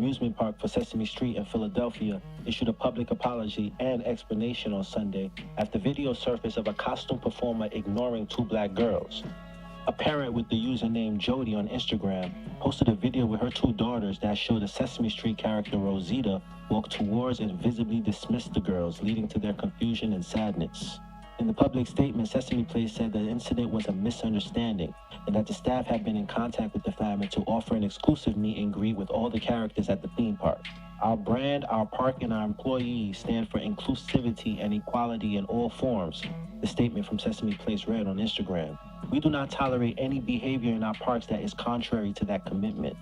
amusement park for Sesame Street in Philadelphia issued a public apology and explanation on Sunday after video surfaced of a costume performer ignoring two black girls. A parent with the username Jody on Instagram posted a video with her two daughters that showed a Sesame Street character Rosita walk towards and visibly dismiss the girls, leading to their confusion and sadness. In the public statement, Sesame Place said the incident was a misunderstanding and that the staff had been in contact with the family to offer an exclusive meet and greet with all the characters at the theme park. Our brand, our park, and our employees stand for inclusivity and equality in all forms, the statement from Sesame Place read on Instagram. We do not tolerate any behavior in our parks that is contrary to that commitment.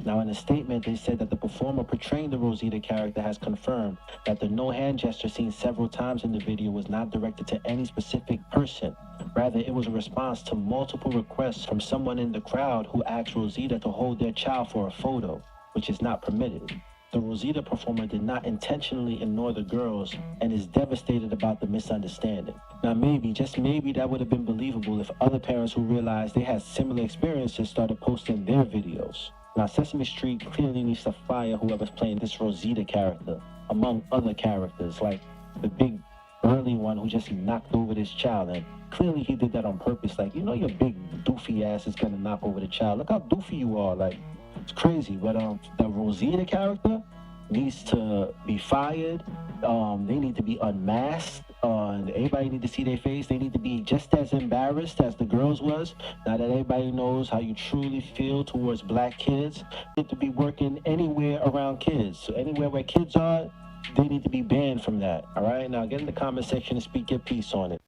Now, in a statement, they said that the performer portraying the Rosita character has confirmed that the no-hand gesture seen several times in the video was not directed to any specific person. Rather, it was a response to multiple requests from someone in the crowd who asked Rosita to hold their child for a photo, which is not permitted. The Rosita performer did not intentionally ignore the girls and is devastated about the misunderstanding. Now maybe, just maybe, that would have been believable if other parents who realized they had similar experiences started posting their videos. Now Sesame Street clearly needs to fire whoever's playing this Rosita character, among other characters, like the big burly one who just knocked over this child, and clearly he did that on purpose. Like, you know your big doofy ass is gonna knock over the child. Look how doofy you are, like, it's crazy. But the Rosita character needs to be fired. They need to be unmasked. And everybody need to see their face. They need to be just as embarrassed as the girls was. Now that everybody knows how you truly feel towards black kids, they need to be working anywhere around kids. So anywhere where kids are, they need to be banned from that. All right. Now get in the comment section and speak your piece on it.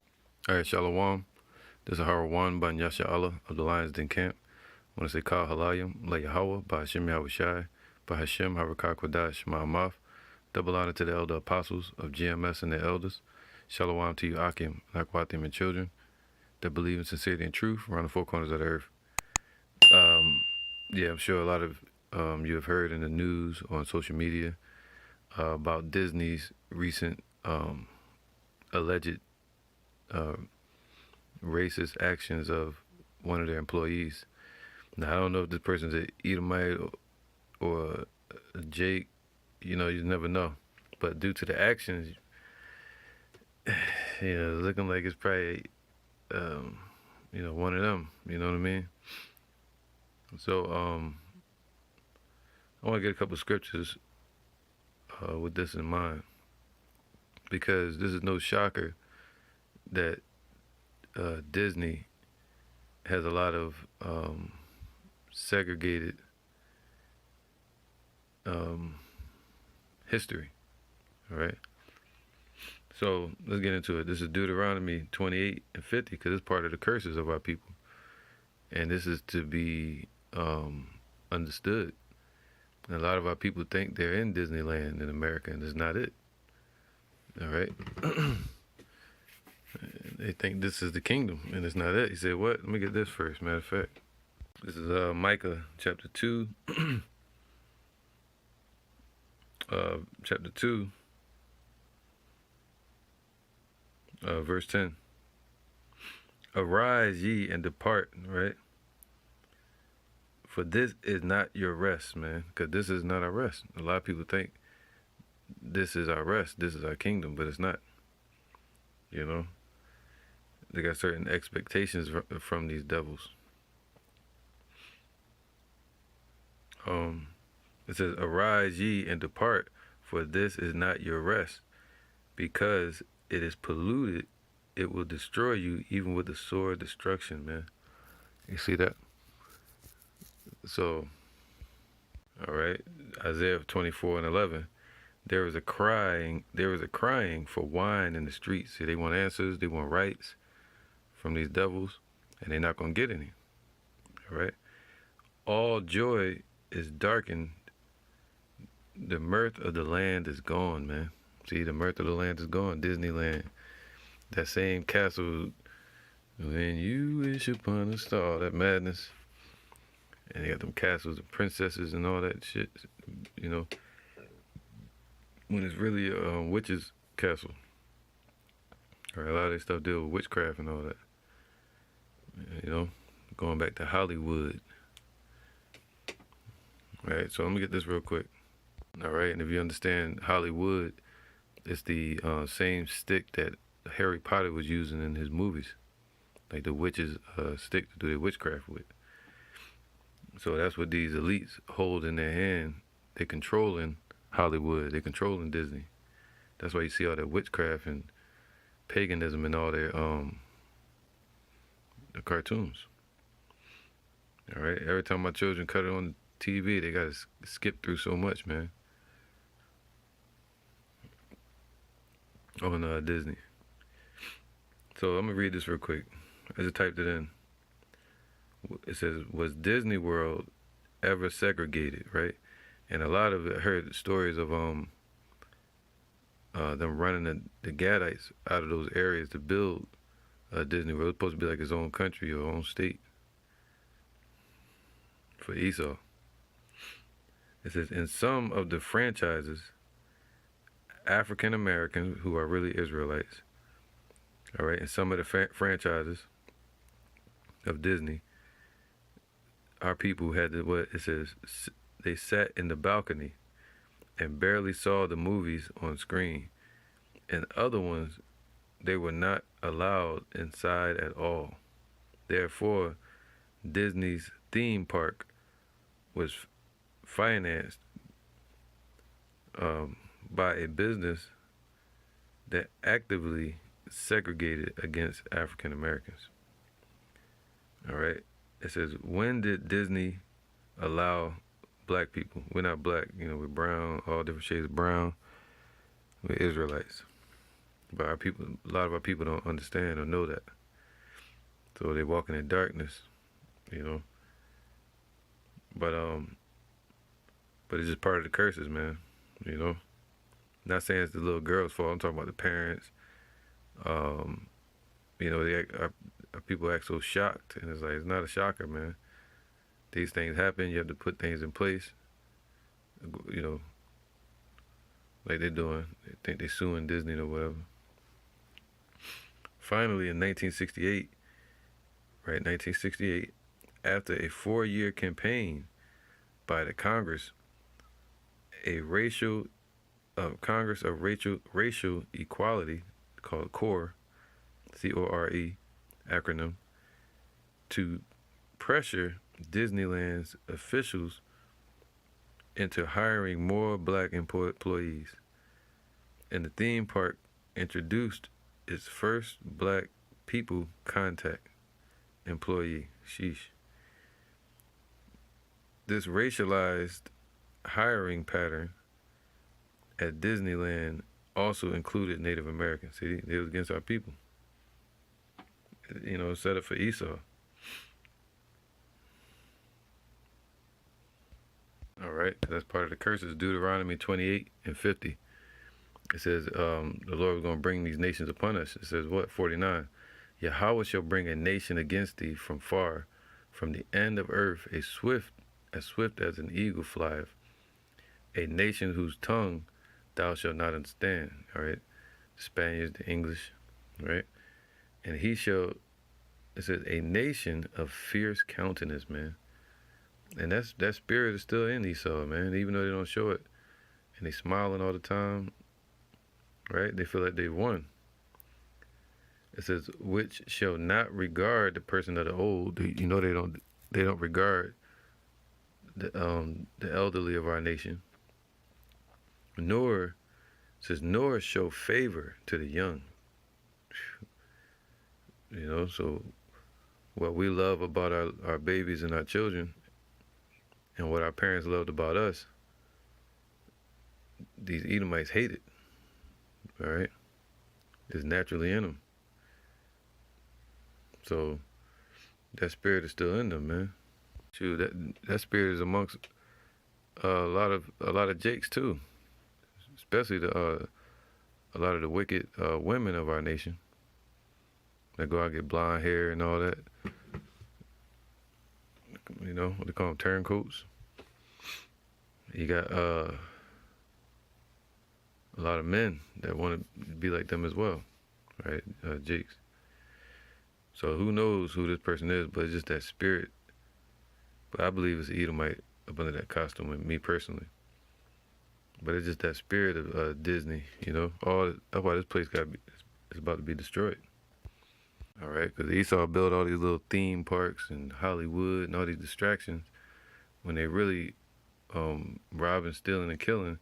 All right, Shalom. This is Harawan Ban Yasha Allah of the Lions Den Camp. I want to say Kal Halayim, La Yahweh, by Hashem Yahweh Shai, by Hashem Harakah Kodash Ma'amath. Double honor to the elder apostles of GMS and their elders. Shalom to you, Akim, Nakwatim, and children that believe in sincerity and truth around the four corners of the earth. Yeah, I'm sure a lot of you have heard in the news or on social media about Disney's recent alleged racist actions of one of their employees. Now, I don't know if this person's an Edomite or a Jake, you know, you never know. But due to the actions, you know, looking like it's probably, you know, one of them, you know what I mean? So, I want to get a couple scriptures with this in mind, because this is no shocker that Disney has a lot of segregated history, all right? So let's get into it. This is Deuteronomy 28 and 50, because it's part of the curses of our people. And this is to be understood. And a lot of our people think they're in Disneyland in America, and it's not it. All right? They think this is the kingdom, and it's not it. He said, what? Let me get this first, matter of fact. This is Micah chapter 2. Chapter 2. Verse 10. Arise ye and depart, right? For this is not your rest, man. Because this is not our rest. A lot of people think this is our rest, this is our kingdom, but it's not. You know? They got certain expectations from these devils. It says, arise ye and depart, for this is not your rest, because it is polluted, it will destroy you, even with the sword of destruction, man. You see that? So, all right, Isaiah 24 and 11. There is a crying for wine in the streets. See, they want answers, they want rights from these devils, and they're not going to get any. All right? All joy is darkened. The mirth of the land is gone, man. See, the mirth of the land is gone. Disneyland. That same castle, when you wish upon a star, that madness. And they got them castles, the princesses and all that shit, you know. When it's really a witch's castle. All right, a lot of this stuff deal with witchcraft and all that. You know, going back to Hollywood. All right, so let me get this real quick. All right, and if you understand Hollywood, it's the same stick that Harry Potter was using in his movies, like the witches' stick to do their witchcraft with. So that's what these elites hold in their hand. They're controlling Hollywood. They're controlling Disney. That's why you see all that witchcraft and paganism in all their the cartoons. All right. Every time my children cut it on TV, they gotta skip through so much, man. On Disney. So I'm gonna read this real quick. I just typed it in. It says, "Was Disney World ever segregated?" Right, and a lot of it, I heard stories of them running the Gadites out of those areas to build Disney World. It's supposed to be like its own country or own state for Esau. It says, in some of the franchises, African Americans, who are really Israelites, all right, in some of the franchises of Disney, our people had to, what it says, they sat in the balcony and barely saw the movies on screen. And other ones, they were not allowed inside at all. Therefore, Disney's theme park was financed by a business that actively segregated against African Americans. All right. It says, when did Disney allow black people? We're not black, we're brown, all different shades of brown. We're Israelites. But our people, a lot of our people don't understand or know that. So they're walking in darkness, But it's just part of the curses, man. Not saying it's the little girl's fault. I'm talking about the parents. Our people act so shocked, and it's like, it's not a shocker, man. These things happen. You have to put things in place. Like they're doing. They think they're suing Disney or whatever. Finally, in 1968, after a 4-year campaign by the Congress, Congress of Racial Equality, called CORE, C-O-R-E acronym, to pressure Disneyland's officials into hiring more black employees. And the theme park introduced its first black people contact employee. Sheesh. This racialized hiring pattern at Disneyland also included Native Americans. See, it was against our people. Set up for Esau. All right, that's part of the curses. Deuteronomy 28 and 50. It says, the Lord was going to bring these nations upon us. It says, what? 49. Yahweh shall bring a nation against thee from far, from the end of earth, as swift as an eagle flieth, a nation whose tongue thou shalt not understand. All right, the Spaniards, the English, right? And he shall, it says, a nation of fierce countenance, man. And that spirit is still in Esau, man, even though they don't show it. And they smiling all the time, right? They feel like they won. It says, which shall not regard the person of the old. They don't regard the elderly of our nation. Nor show favor to the young. So what we love about our babies and our children, and what our parents loved about us, these Edomites hate it. All right? It's naturally in them. So that spirit is still in them, man. Shoot, that spirit is amongst a lot of Jakes too, especially a lot of the wicked women of our nation that go out and get blonde hair and all that. What they call them, turncoats. You got a lot of men that want to be like them as well, right? Jakes. So who knows who this person is, but it's just that spirit. But I believe it's Edomite up under that costume, and me personally. But it's just that spirit of Disney, you know. That's why this place it's about to be destroyed. All right, because Esau built all these little theme parks and Hollywood and all these distractions when they really robbing, stealing, and killing.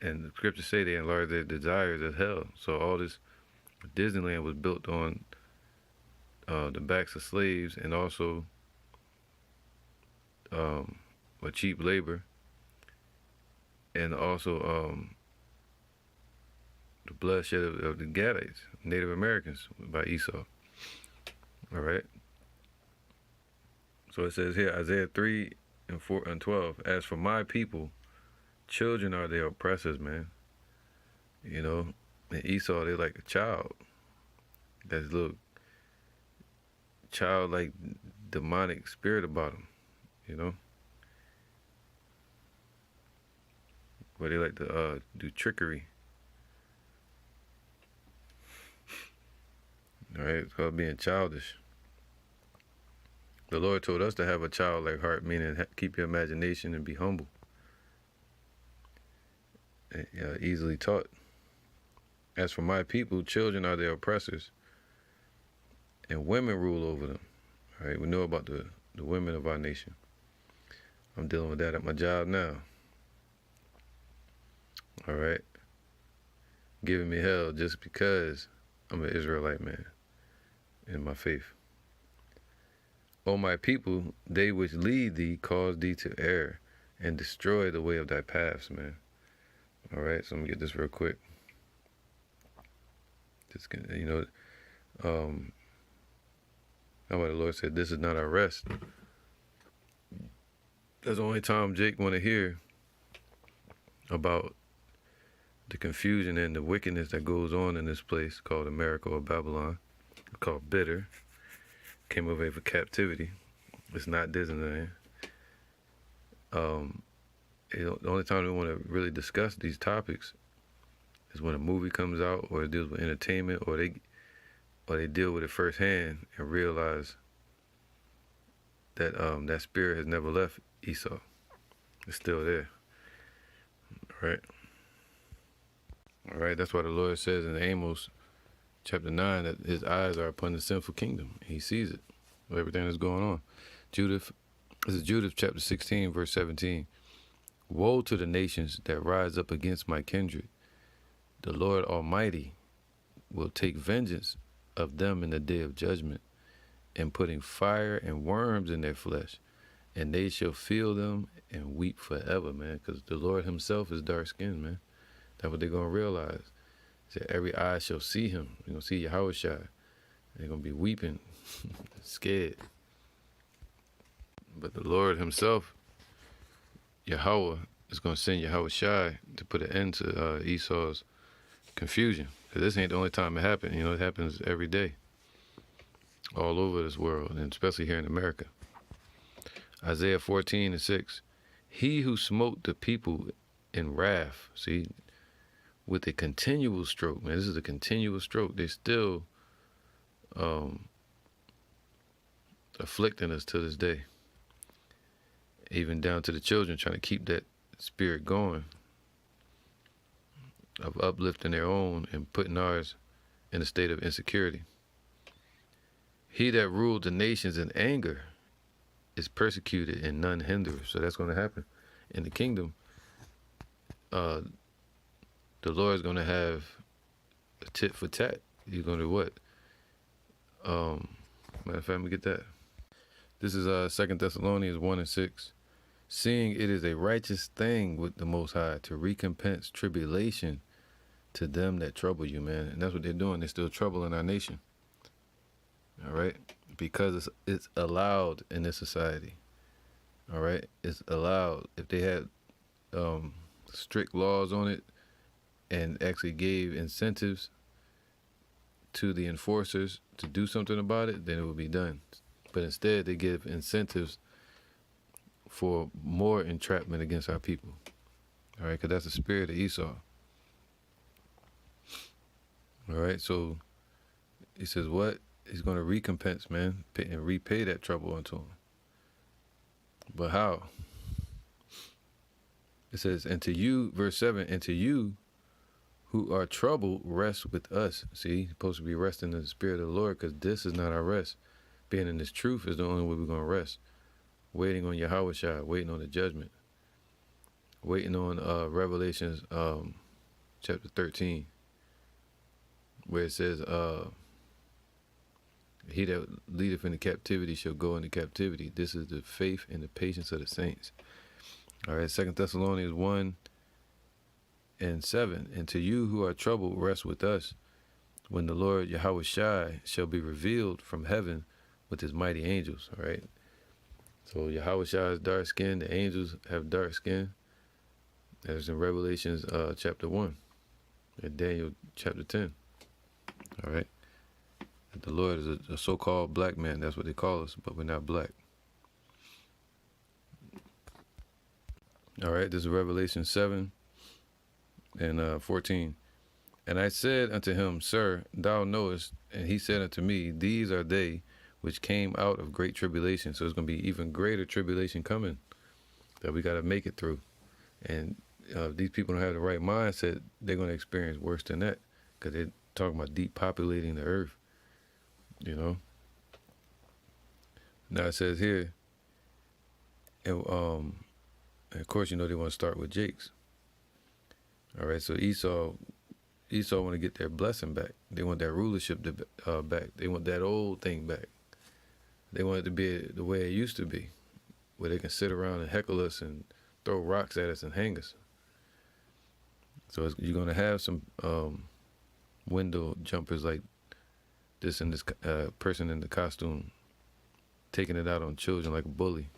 And the scriptures say they enlarge their desires as hell. So all this Disneyland was built on the backs of slaves and also a cheap labor, and also the bloodshed of the Gadites, Native Americans, by Esau. All right. So it says here, Isaiah 3 and 4 and 12. As for my people, children are their oppressors, man. You know, and Esau, they're like a child. That's a little childlike demonic spirit about them, you know. But they like to do trickery. All right, it's called being childish. The Lord told us to have a childlike heart, meaning keep your imagination and be humble. Easily taught. As for my people, children are their oppressors, and women rule over them. All right, we know about the women of our nation. I'm dealing with that at my job now. All right, giving me hell just because I'm an Israelite man in my faith. O my people, they which lead thee cause thee to err and destroy the way of thy paths, man. All right, so I'm gonna get this real quick. Just, you know, that's why the Lord said, this is not our rest. That's the only time Jake want to hear about the confusion and the wickedness that goes on in this place called America or Babylon, called bitter. Came of age for captivity. It's not Disneyland. The only time we want to really discuss these topics is when a movie comes out, or it deals with entertainment, or they deal with it firsthand and realize that that spirit has never left Esau. It's still there. All right. That's why the Lord says in Amos chapter 9 that his eyes are upon the sinful kingdom. He sees it, everything that's going on. This is Judith chapter 16, verse 17. Woe to the nations that rise up against my kindred. The Lord Almighty will take vengeance of them in the day of judgment, and putting fire and worms in their flesh, and they shall feel them and weep forever, man, because the Lord himself is dark-skinned, man. That's what they're going to realize. He said, every eye shall see him. They're going to see Yahushua. They're going to be weeping, scared. But the Lord himself, Yahweh, is going to send Yahushua to put an end to Esau's confusion. Because this ain't the only time it happened. You know, it happens every day. All over this world, and especially here in America. Isaiah 14 and 6. He who smote the people in wrath, see, with a continual stroke, man, this is a continual stroke. They're still afflicting us to this day. Even down to the children, trying to keep that spirit going of uplifting their own and putting ours in a state of insecurity. He that ruled the nations in anger is persecuted and none hinder. So that's going to happen in the kingdom. The Lord is going to have a tit for tat. He's going to what? Matter of fact, let me get that. This is 2 Thessalonians 1 and 6. Seeing it is a righteous thing with the Most High to recompense tribulation to them that trouble you, man. And that's what they're doing. They're still troubling our nation. All right? Because it's allowed in this society. All right? It's allowed. If they had strict laws on it and actually gave incentives to the enforcers to do something about it, then it would be done. But instead, they give incentives for more entrapment against our people. All right? Because that's the spirit of Esau. All right? So he says what? He's going to recompense, man, and repay that trouble unto him. But how? It says, and to you, verse 7, and to you who are troubled, rest with us. See, you're supposed to be resting in the Spirit of the Lord, because this is not our rest. Being in this truth is the only way we're going to rest. Waiting on Yahweh Shai, waiting on the judgment. Waiting on Revelations chapter 13, where it says, he that leadeth into captivity shall go into captivity. This is the faith and the patience of the saints. All right, 2 Thessalonians 1:7. And to you who are troubled, rest with us, when the Lord Yahweh Shai shall be revealed from heaven with his mighty angels. All right. So Yahweh Shai is dark skin. The angels have dark skin. That's in Revelations chapter 1 and Daniel chapter 10. All right. The Lord is a so-called black man. That's what they call us, but we're not black. All right. This is Revelation 7 and 14. And I said unto him, Sir, thou knowest. And he said unto me, These are they which came out of great tribulation. So it's going to be even greater tribulation coming that we got to make it through. And if these people don't have the right mindset, they're going to experience worse than that, because they're talking about depopulating the earth, you know. Now it says here, and of course, you know, they want to start with Jake's. All right, so Esau want to get their blessing back. They want that rulership back. They want that old thing back. They want it to be the way it used to be, where they can sit around and heckle us and throw rocks at us and hang us. So you're going to have some window jumpers like this, and this person in the costume taking it out on children like a bully.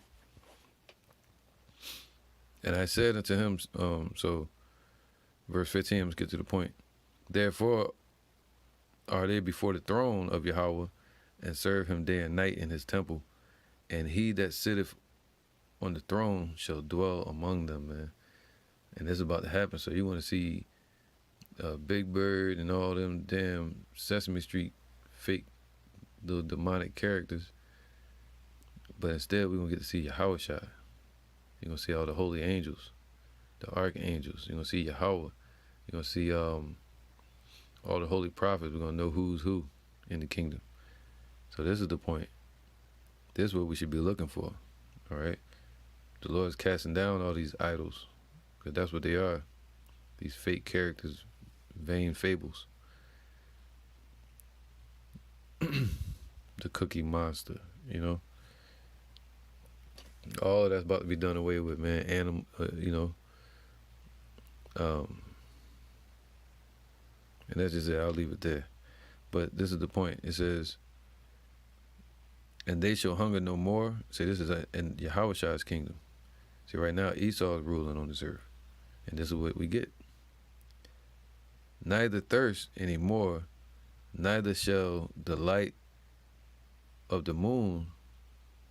And I said unto him, so verse 15, let's get to the point. Therefore are they before the throne of Yahweh, and serve him day and night in his temple. And he that sitteth on the throne shall dwell among them, man. And this is about to happen. So you want to see Big Bird and all them damn Sesame Street fake little demonic characters. But instead, we're going to get to see Yahweh Shai. You're going to see all the holy angels, the archangels. You're going to see Yahweh. You're going to see all the holy prophets. We're going to know who's who in the kingdom. So this is the point. This is what we should be looking for. All right? The Lord is casting down all these idols, because that's what they are. These fake characters, vain fables. The Cookie Monster, you know. All of that's about to be done away with, man. You know. And that's just it. I'll leave it there. But this is the point. It says, and they shall hunger no more. See, this is in Yahweh Shai's kingdom. See, right now, Esau is ruling on this earth. And this is what we get. Neither thirst anymore, neither shall the light of the moon,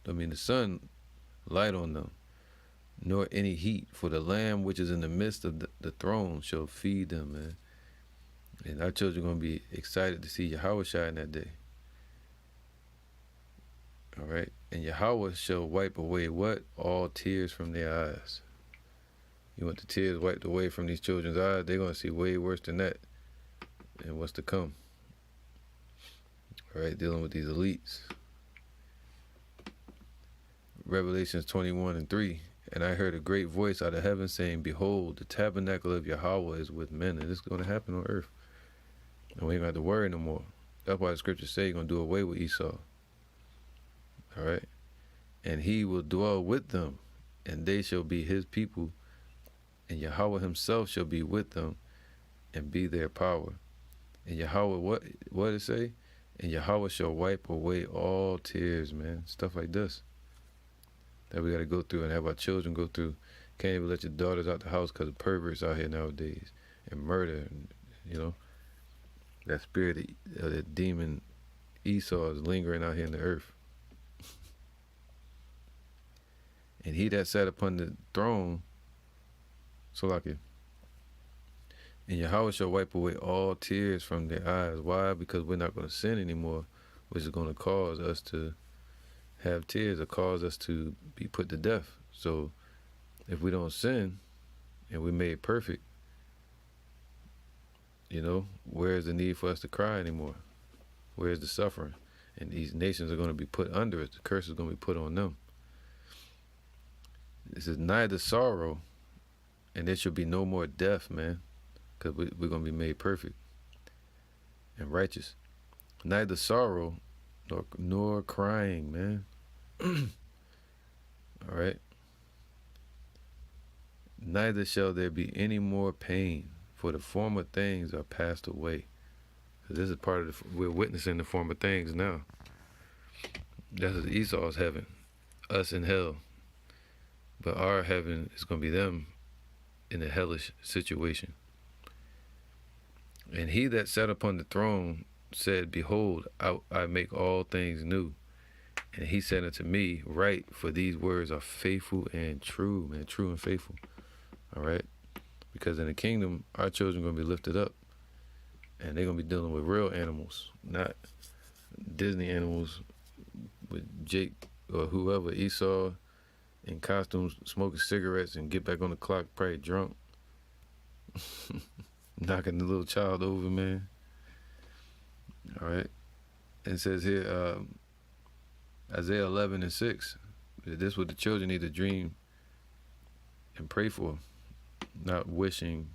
the sun, light on them, nor any heat, for the Lamb which is in the midst of the throne shall feed them, man. And our children are going to be excited to see Yahweh Shai in that day. All right. And Yahweh shall wipe away what? All tears from their eyes. You want the tears wiped away from these children's eyes? They're going to see way worse than that and what's to come. All right. Dealing with these elites. Revelations 21:3. And I heard a great voice out of heaven saying, Behold, the tabernacle of Yahweh is with men. And this is going to happen on earth. And we ain't going to have to worry no more. That's why the scriptures say you're going to do away with Esau. All right. And he will dwell with them, and they shall be his people, and Yahweh himself shall be with them and be their power. And Yahweh, what did it say? And Yahweh shall wipe away all tears, man. Stuff like this that we got to go through and have our children go through. Can't even let your daughters out the house because of perverts out here nowadays, and murder, and, you know, that spirit of that demon Esau is lingering out here in the earth. And he that sat upon the throne, Salakia, and Yahweh shall wipe away all tears from their eyes. Why? Because we're not going to sin anymore, which is going to cause us to have tears or cause us to be put to death. So if we don't sin, and we're made perfect, where's the need for us to cry anymore? Where's the suffering? And these nations are going to be put under it. The curse is going to be put on them. This is neither sorrow, and there shall be no more death, man, because we're going to be made perfect and righteous. Neither sorrow nor crying, man. All right. Neither shall there be any more pain, for the former things are passed away. This is part of we're witnessing the former things now. That's Esau's heaven, us in hell. But our heaven is going to be them in a hellish situation. And he that sat upon the throne said, Behold, I make all things new. And he said unto me, Write, for these words are faithful and true, man, true and faithful. All right? Because in the kingdom, our children are going to be lifted up. And they're going to be dealing with real animals, not Disney animals with Jake or whoever, Esau, in costumes, smoking cigarettes and get back on the clock, probably drunk. Knocking the little child over, man. All right? It says here, Isaiah 11:6, this is what the children need to dream and pray for, not wishing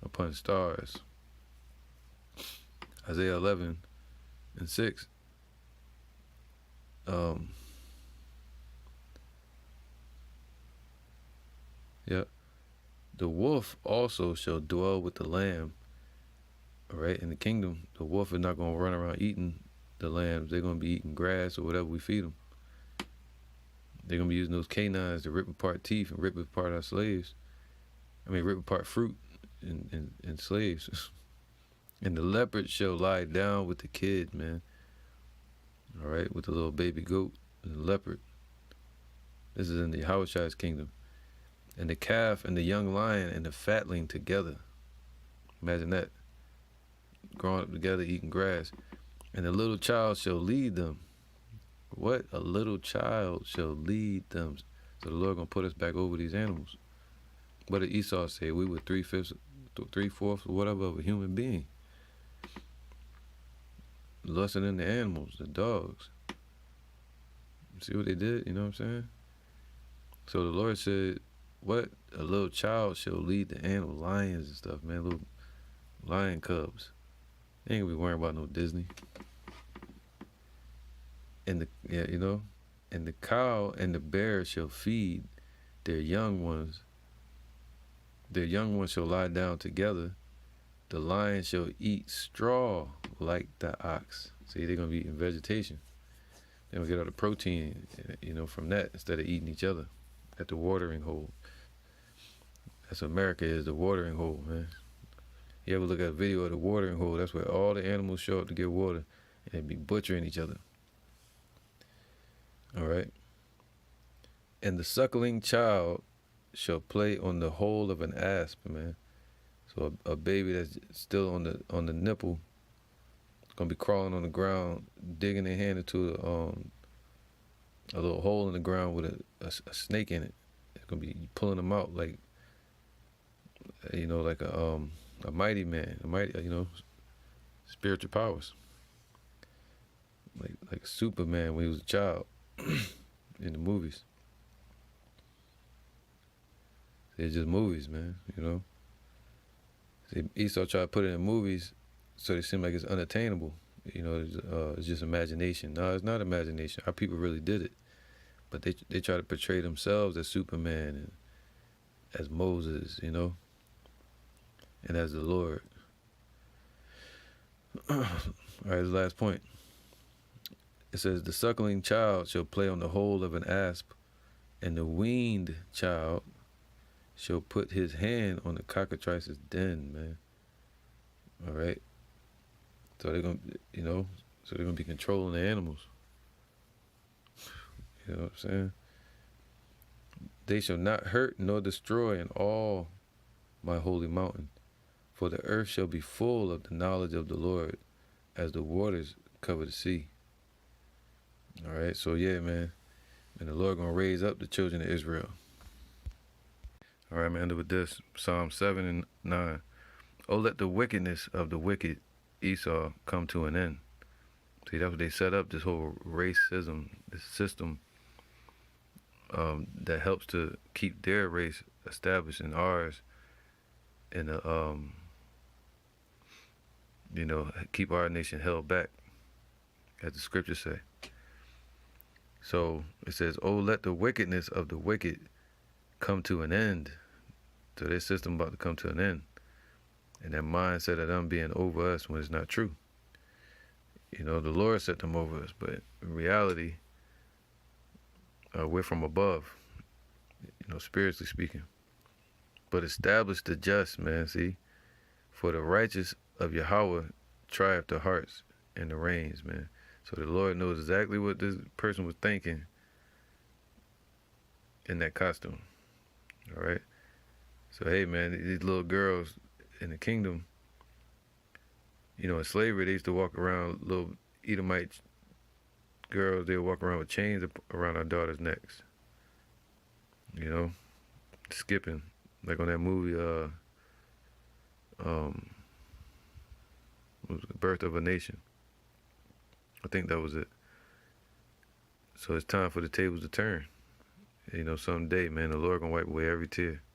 upon stars. Isaiah 11:6. The wolf also shall dwell with the lamb. All right, in the kingdom, the wolf is not going to run around eating the lambs. They're going to be eating grass or whatever we feed them. They're going to be using those canines to rip apart teeth and rip apart our slaves. Rip apart fruit and slaves. And the leopard shall lie down with the kid, man. All right, with the little baby goat and the leopard. This is in the Yahushai's kingdom. And the calf and the young lion and the fatling together. Imagine that. Growing up together, eating grass. And the little child shall lead them. What? A little child shall lead them. So the Lord going to put us back over these animals. What did Esau say? We were 3/4, or whatever of a human being. Lusting in the animals, the dogs. See what they did? You know what I'm saying? So the Lord said, what? A little child shall lead the animal, lions and stuff, man. Little lion cubs. They ain't gonna be worrying about no Disney. And and the cow and the bear shall feed their young ones. Their young ones shall lie down together. The lion shall eat straw like the ox. See, they're gonna be eating vegetation. They're gonna get all the protein, from that instead of eating each other at the watering hole. That's what America is, the watering hole, man. You ever look at a video of the watering hole? That's where all the animals show up to get water, and they be butchering each other. All right. And the suckling child shall play on the hole of an asp, man. So a baby that's still on the nipple is gonna be crawling on the ground, digging their hand into a little hole in the ground with a snake in it. It's gonna be pulling them out like a mighty man, spiritual powers, like Superman when he was a child in the movies. It's just movies, man. See, Esau tried to put it in movies, so they seem like it's unattainable. It's just imagination. No, it's not imagination. Our people really did it, but they try to portray themselves as Superman and as Moses, and as the Lord. All right, the last point. It says, the suckling child shall play on the hole of an asp, and the weaned child shall put his hand on the cockatrice's den, man. All right. So they're gonna be controlling the animals. You know what I'm saying? They shall not hurt nor destroy in all my holy mountain, for the earth shall be full of the knowledge of the Lord, as the waters cover the sea. All right. So yeah, man. And the Lord gonna raise up the children of Israel. All right, I'm gonna end it with this. Psalm 7 and 9. Oh, let the wickedness of the wicked Esau come to an end. See, that's what they set up, this whole racism, this system that helps to keep their race established and ours in a, keep our nation held back, as the scriptures say. So it says, oh, let the wickedness of the wicked come to an end. So their system about to come to an end. And that mindset of them being over us when it's not true. You know, the Lord set them over us, but in reality, we're from above, spiritually speaking. But establish the just, man, see? For the righteous of Yahweh triumph the hearts and the reins, man. So the Lord knows exactly what this person was thinking in that costume, all right? So, hey, man, these little girls in the kingdom, in slavery, they used to walk around, little Edomite girls, they would walk around with chains around our daughters' necks, skipping, like on that movie, was The Birth of a Nation. I think that was it. So it's time for the tables to turn. Someday, man, the Lord gonna wipe away every tear.